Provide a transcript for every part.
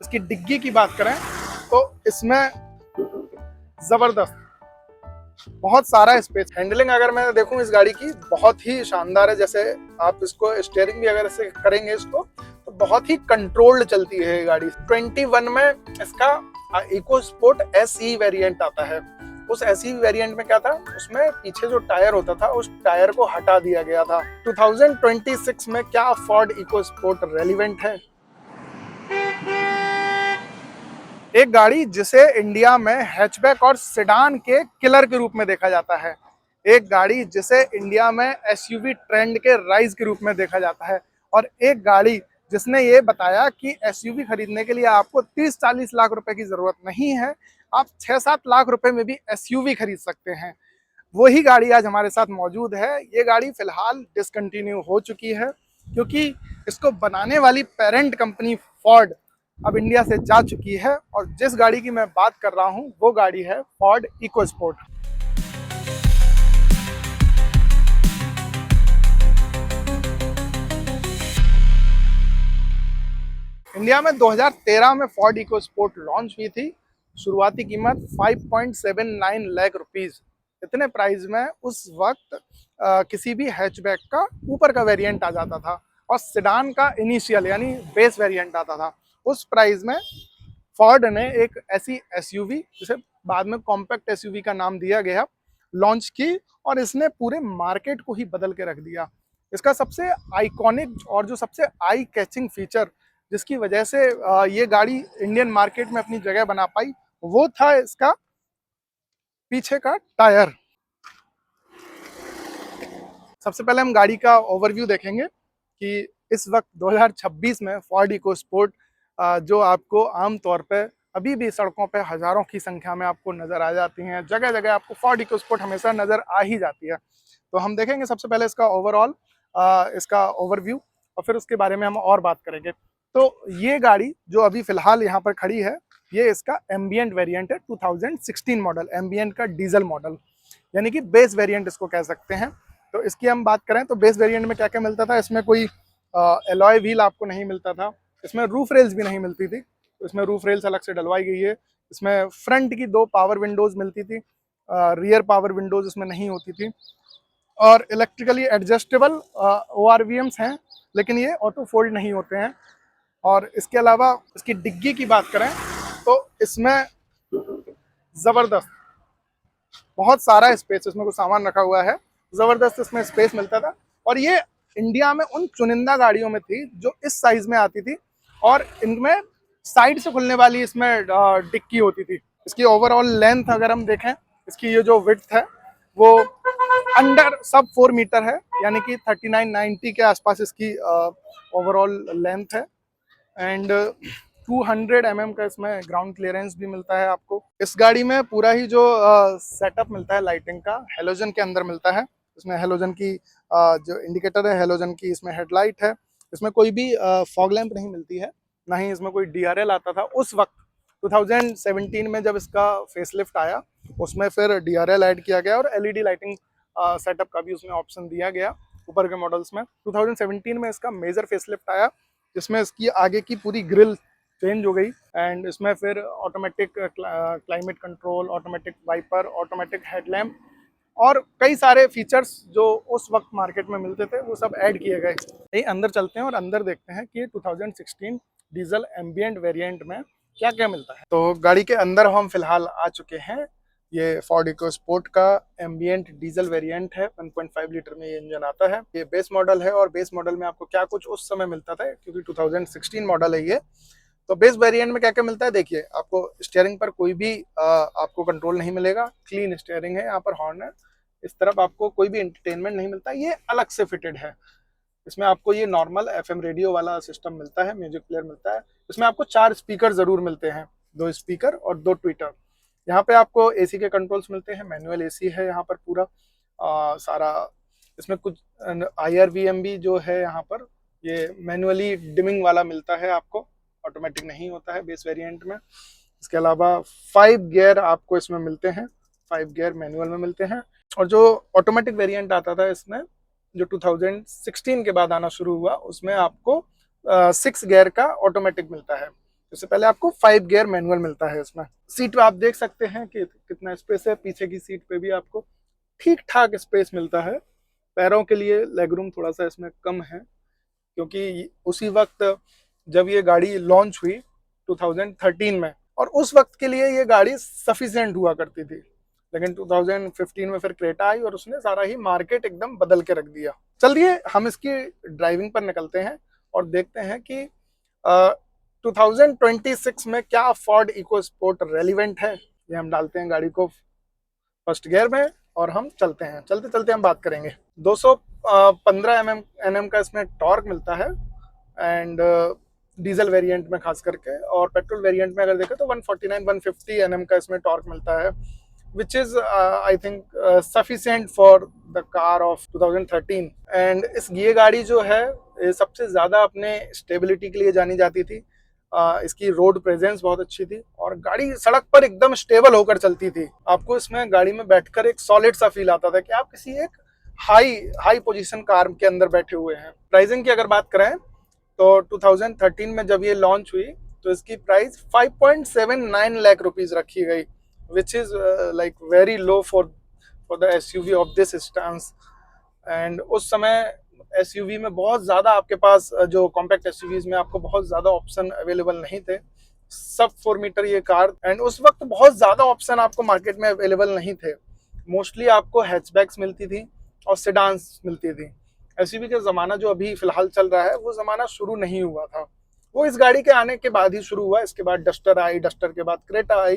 इसकी डिग्गी की बात करें तो इसमें जबरदस्त बहुत सारा स्पेस। हैंडलिंग अगर मैं देखूं इस गाड़ी की बहुत ही शानदार है। जैसे आप इसको स्टीयरिंग भी अगर ऐसे करेंगे इसको तो बहुत ही कंट्रोल्ड चलती है ये गाड़ी। 21 में इसका इको स्पोर्ट एसई वेरिएंट आता है। उस एसई वेरिएंट में क्या था, उसमें पीछे जो टायर होता था उस टायर को हटा दिया गया था। 2026 में क्या फोर्ड इको स्पोर्ट रेलिवेंट है? एक गाड़ी जिसे इंडिया में हैचबैक और सेडान के किलर के रूप में देखा जाता है। एक गाड़ी जिसे इंडिया में एसयूवी ट्रेंड के राइज के रूप में देखा जाता है। और एक गाड़ी जिसने ये बताया कि एसयूवी खरीदने के लिए आपको 30-40 लाख रुपए की जरूरत नहीं है, आप 6-7 लाख रुपए में भी एसयूवी खरीद सकते हैं। वही गाड़ी आज हमारे साथ मौजूद है। ये गाड़ी फिलहाल डिसकंटिन्यू हो चुकी है क्योंकि इसको बनाने वाली पेरेंट कंपनी फोर्ड अब इंडिया से जा चुकी है। और जिस गाड़ी की मैं बात कर रहा हूं वो गाड़ी है फोर्ड इको स्पोर्ट। इंडिया में 2013 में फोर्ड इको स्पोर्ट लॉन्च हुई थी। शुरुआती कीमत 5.79 लाख रुपीस। इतने प्राइस में उस वक्त किसी भी हैचबैक का ऊपर का वेरिएंट आ जाता था और सेडान का इनिशियल यानी बेस वेरिएंट आता था। उस प्राइस में फोर्ड ने एक ऐसी एसयूवी जिसे बाद में कॉम्पैक्ट एसयूवी का नाम दिया गया लॉन्च की और इसने पूरे मार्केट को ही बदल के रख दिया। इसका सबसे आइकॉनिक और जो सबसे आई कैचिंग फीचर जिसकी वजह से ये गाड़ी इंडियन मार्केट में अपनी जगह बना पाई वो था इसका पीछे का टायर। सबसे पहले हम गाड़ी का ओवरव्यू देखेंगे कि इस वक्त 2026 में फोर्ड इको स्पोर्ट जो आपको आमतौर पे अभी भी सड़कों पे हजारों की संख्या में आपको नजर आ जाती हैं। जगह जगह आपको फोर्ड इको स्पोर्ट हमेशा नजर आ ही जाती है। तो हम देखेंगे सबसे पहले इसका ओवरऑल इसका ओवरव्यू और फिर उसके बारे में हम और बात करेंगे। तो ये गाड़ी जो अभी फिलहाल यहाँ पर खड़ी है ये इसका एम्बिएंट वेरिएंट है। 2016 मॉडल एम्बिएंट का डीजल मॉडल यानी कि बेस वेरिएंट इसको कह सकते हैं। तो इसकी हम बात करें तो बेस वेरिएंट में क्या क्या मिलता था, इसमें कोई एलॉय व्हील आपको नहीं मिलता था, इसमें रूफ रेल्स भी नहीं मिलती थी। तो इसमें रूफ रेल्स अलग से डलवाई गई है। इसमें फ्रंट की 2 पावर विंडोज मिलती थी, रियर पावर विंडोज इसमें नहीं होती थी। और इलेक्ट्रिकली एडजस्टेबल ORVMs हैं लेकिन ये ऑटो फोल्ड नहीं होते हैं। और इसके अलावा इसकी डिग्गी की बात करें तो इसमें ज़बरदस्त बहुत सारा स्पेस, इसमें कुछ सामान रखा हुआ है, ज़बरदस्त इसमें स्पेस मिलता था। और ये इंडिया में उन चुनिंदा गाड़ियों में थी जो इस साइज़ में आती थी और इनमें साइड से खुलने वाली इसमें डिक्की होती थी। इसकी ओवरऑल लेंथ अगर हम देखें, इसकी ये जो विड्थ है वो अंडर सब 4 मीटर है यानी कि 3990 के आसपास इसकी ओवरऑल लेंथ है। एंड 200 mm का इसमें ग्राउंड क्लियरेंस भी मिलता है आपको। इस गाड़ी में पूरा ही जो सेटअप मिलता है लाइटिंग का हेलोजन के अंदर मिलता है। इसमें हेलोजन की जो इंडिकेटर है हेलोजन की, इसमें हेडलाइट है। इसमें कोई भी फॉग लैंप नहीं मिलती है, ना ही इसमें कोई DRL आता था उस वक्त। 2017 में जब इसका फेसलिफ्ट आया उसमें फिर DRL ऐड किया गया और LED लाइटिंग सेटअप का भी उसमें ऑप्शन दिया गया ऊपर के मॉडल्स में। 2017 में इसका मेजर फेसलिफ्ट आया जिसमें इसकी आगे की पूरी ग्रिल चेंज हो गई एंड इसमें फिर automatic climate control, automatic wiper, automatic headlamp और कई सारे फीचर्स जो उस वक्त मार्केट में मिलते थे वो सब ऐड किए गए। यही अंदर चलते हैं और अंदर देखते हैं कि 2016 डीजल एम्बिएंट वेरिएंट में क्या क्या मिलता है। तो गाड़ी के अंदर हम फिलहाल आ चुके हैं। ये फोर्ड इको स्पोर्ट का एम्बिएंट डीजल वेरिएंट है। 1.5 लीटर में ये इंजन आता है। ये बेस मॉडल है और बेस मॉडल में आपको क्या कुछ उस समय मिलता था क्योंकि 2016 मॉडल है ये। तो बेस वेरिएंट में क्या क्या मिलता है देखिए, आपको स्टीयरिंग पर कोई भी आपको कंट्रोल नहीं मिलेगा, क्लीन स्टीयरिंग है। यहाँ पर हॉर्न है, इस तरफ आपको कोई भी एंटरटेनमेंट नहीं मिलता, ये अलग से फिटेड है। इसमें आपको ये नॉर्मल FM रेडियो वाला सिस्टम मिलता है, म्यूजिक प्लेयर मिलता है। इसमें आपको 4 स्पीकर जरूर मिलते हैं, 2 स्पीकर और 2 ट्विटर। यहाँ पे आपको AC के कंट्रोल्स मिलते हैं, मैनुअल AC है यहाँ पर पूरा सारा। इसमें कुछ IRVM भी जो है यहाँ पर ये मैनुअली डिमिंग वाला मिलता है आपको, ऑटोमेटिक नहीं होता है बेस वेरिएंट में। इसके अलावा 5 गियर आपको इसमें मिलते हैं, 5 गियर मैनुअल में मिलते हैं। और जो ऑटोमेटिक वेरिएंट आता था इसमें जो 2016 के बाद आना शुरू हुआ उसमें आपको 6 गियर का ऑटोमेटिक मिलता है। इससे पहले आपको 5 गियर मैनुअल मिलता है इसमें। सीट पे आप देख सकते हैं कि कितना स्पेस है, पीछे की सीट पे भी आपको ठीक ठाक स्पेस मिलता है। पैरों के लिए लेग रूम थोड़ा सा इसमें कम है, क्योंकि उसी वक्त जब ये गाड़ी लॉन्च हुई 2013 में, और उस वक्त के लिए ये गाड़ी सफिशिएंट हुआ करती थी, लेकिन 2015 में फिर क्रेटा आई और उसने सारा ही मार्केट एकदम बदल के रख दिया। चलिए हम इसकी ड्राइविंग पर निकलते हैं और देखते हैं कि 2026 में क्या फोर्ड इको स्पोर्ट रेलिवेंट है। ये हम डालते हैं गाड़ी को फर्स्ट गियर में और हम चलते हैं। चलते चलते हम बात करेंगे। 215 एनएम का इसमें टॉर्क मिलता है, एंड डीजल वेरिएंट में खास करके, और पेट्रोल वेरिएंट में अगर देखें तो 149-150 एनएम का इसमें टॉर्क मिलता है, which is I think sufficient for the car of 2013। And ये गाड़ी जो है सबसे ज़्यादा अपने स्टेबिलिटी के लिए जानी जाती थी। इसकी रोड प्रेजेंस बहुत अच्छी थी और गाड़ी सड़क पर एकदम स्टेबल होकर चलती थी। आपको इसमें गाड़ी में बैठकर एक सॉलिड सा फील आता था कि आप किसी एक हाई पोजीशन कार के अंदर बैठे हुए हैं। प्राइसिंग की अगर बात करें तो 2013 में जब ये लॉन्च हुई तो इसकी प्राइस 5.79 लाख रुपीस रखी गई, which is like very low for the SUV of this stance. And उस समय एसयूवी में बहुत ज़्यादा आपके पास जो कॉम्पैक्ट एसयूवीज में आपको बहुत ज़्यादा ऑप्शन अवेलेबल नहीं थे। सब 4 मीटर ये कार, एंड उस वक्त बहुत ज़्यादा ऑप्शन आपको मार्केट में अवेलेबल नहीं थे। मोस्टली आपको हैचबैक्स मिलती थी और सेडान्स मिलती थी। एसयूवी का ज़माना जो अभी फ़िलहाल चल रहा है वो ज़माना शुरू नहीं हुआ था, वो इस गाड़ी के आने के बाद ही शुरू हुआ। इसके बाद डस्टर आई, डस्टर के बाद Creta I,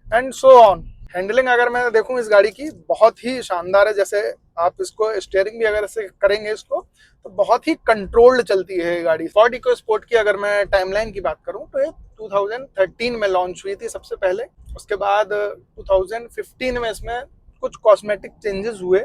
and so on. Handling अगर मैं देखूं इस गाड़ी की बहुत ही शानदार है। जैसे आप इसको स्टीयरिंग भी अगर ऐसे करेंगे इसको तो बहुत ही कंट्रोल्ड चलती है ये गाड़ी। फोर्ड इको स्पोर्ट की अगर मैं टाइमलाइन की बात करूं तो ये 2013 में लॉन्च हुई थी सबसे पहले। उसके बाद 2015 में इसमें कुछ कॉस्मेटिक चेंजेस हुए,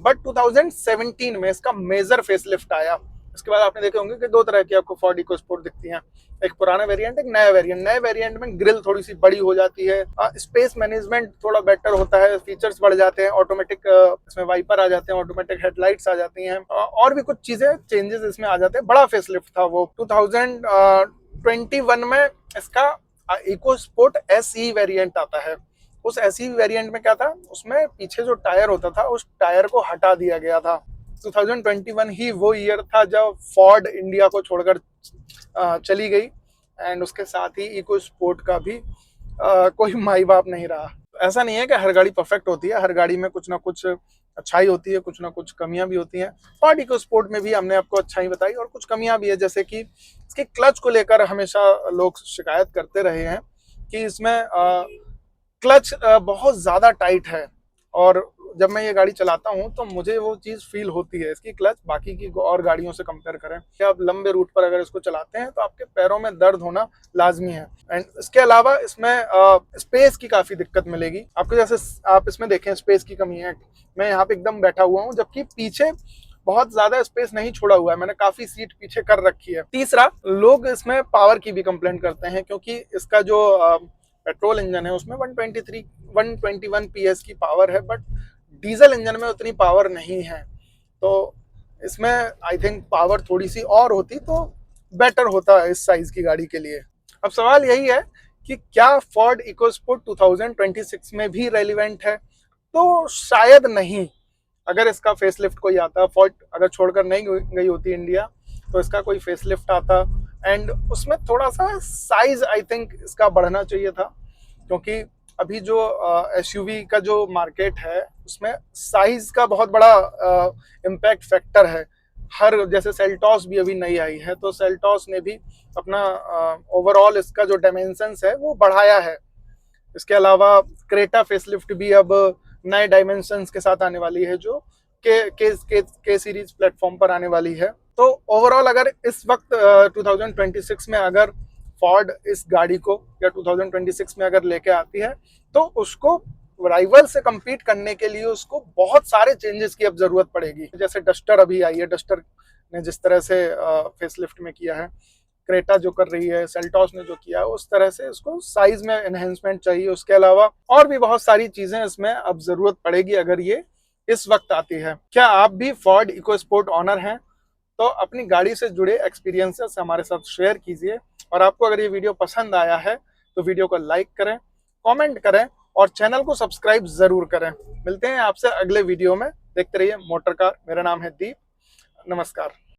बट 2017 में इसका मेजर फेसलिफ्ट आया। इसके बाद आपने देखे होंगे कि दो तरह की आपको फोर्ड इको स्पोर्ट दिखती हैं, एक पुराना वेरिएंट, एक नया वेरिएंट। नए वेरिएंट में ग्रिल थोड़ी सी बड़ी हो जाती है, स्पेस मैनेजमेंट थोड़ा बेटर होता है, फीचर्स बढ़ जाते हैं, ऑटोमेटिक इसमें वाइपर आ जाते हैं, ऑटोमेटिक हेडलाइट्स आ जाती हैं, और भी कुछ चीजें चेंजेस इसमें आ जाते हैं। बड़ा फेसलिफ्ट था वो। 2021 में इसका इको स्पोर्ट एसई वेरिएंट आता है। उस एसई वेरिएंट में क्या था, उसमें पीछे जो टायर होता था उस टायर को हटा दिया गया था। 2021 ही वो ईयर था जब फोर्ड इंडिया को छोड़कर चली गई, एंड उसके साथ ही इको स्पोर्ट का भी कोई माई बाप नहीं रहा। ऐसा नहीं है कि हर गाड़ी परफेक्ट होती है, हर गाड़ी में कुछ ना कुछ अच्छाई होती है, कुछ ना कुछ कमियां भी होती हैं। फोर्ड इको स्पोर्ट में भी हमने आपको अच्छाई बताई और कुछ कमियां भी है, जैसे कि इसके क्लच को लेकर हमेशा लोग शिकायत करते रहे हैं कि इसमें क्लच बहुत ज़्यादा टाइट है, और जब मैं ये गाड़ी चलाता हूँ तो मुझे वो चीज़ फील होती है। इसकी क्लच बाकी की और गाड़ियों से कंपेयर करें कि आप लंबे रूट पर अगर इसको चलाते हैं तो आपके पैरों में दर्द होना लाजमी है। एंड इसके अलावा इसमें स्पेस की काफ़ी दिक्कत मिलेगी आपको। जैसे आप इसमें देखें स्पेस की कमी है। मैं यहाँ पे एकदम बैठा हुआ हूँ, जबकि पीछे बहुत ज्यादा स्पेस नहीं छोड़ा हुआ है, मैंने काफी सीट पीछे कर रखी है। तीसरा, लोग इसमें पावर की भी कंप्लेंट करते हैं, क्योंकि इसका जो पेट्रोल इंजन है उसमें 121 PS की पावर है, बट डीजल इंजन में उतनी पावर नहीं है। तो इसमें आई थिंक पावर थोड़ी सी और होती तो बेटर होता है इस साइज की गाड़ी के लिए। अब सवाल यही है कि क्या फोर्ड इकोस्पोर्ट 2026 में भी रेलिवेंट है? तो शायद नहीं। अगर इसका फेसलिफ्ट कोई आता, फोर्ड अगर छोड़कर नहीं गई होती इंडिया, तो इसका कोई फेसलिफ्ट आता, एंड उसमें थोड़ा सा साइज आई थिंक इसका बढ़ना चाहिए था, क्योंकि अभी जो एसयूवी का जो मार्केट है उसमें साइज का बहुत बड़ा इम्पैक्ट फैक्टर है। हर जैसे सेल्टॉस भी अभी नई आई है, तो सेल्टॉस ने भी अपना ओवरऑल इसका जो डायमेंशंस है वो बढ़ाया है। इसके अलावा क्रेटा फेसलिफ्ट भी अब नए डायमेंशंस के साथ आने वाली है, जो के सीरीज प्लेटफॉर्म पर आने वाली है। तो ओवरऑल अगर इस वक्त 2026 में अगर फोर्ड इस गाड़ी को या 2026 में अगर लेके आती है, तो उसको राइवल से compete करने के लिए उसको बहुत सारे चेंजेस की अब जरूरत पड़ेगी। जैसे डस्टर अभी आई है, डस्टर ने जिस तरह से फेसलिफ्ट में किया है, क्रेटा जो कर रही है, सेल्टॉस ने जो किया है, उस तरह से इसको साइज में एनहेंसमेंट चाहिए। उसके अलावा और भी बहुत सारी चीजें इसमें अब जरूरत पड़ेगी अगर ये इस वक्त आती है। क्या आप भी फोर्ड इकोस्पोर्ट ऑनर हैं? तो अपनी गाड़ी से जुड़े एक्सपीरियंसेस हमारे साथ शेयर कीजिए। और आपको अगर ये वीडियो पसंद आया है तो वीडियो को लाइक करें, कमेंट करें और चैनल को सब्सक्राइब जरूर करें। मिलते हैं आपसे अगले वीडियो में। देखते रहिए मोटर कार। मेरा नाम है दीप। नमस्कार।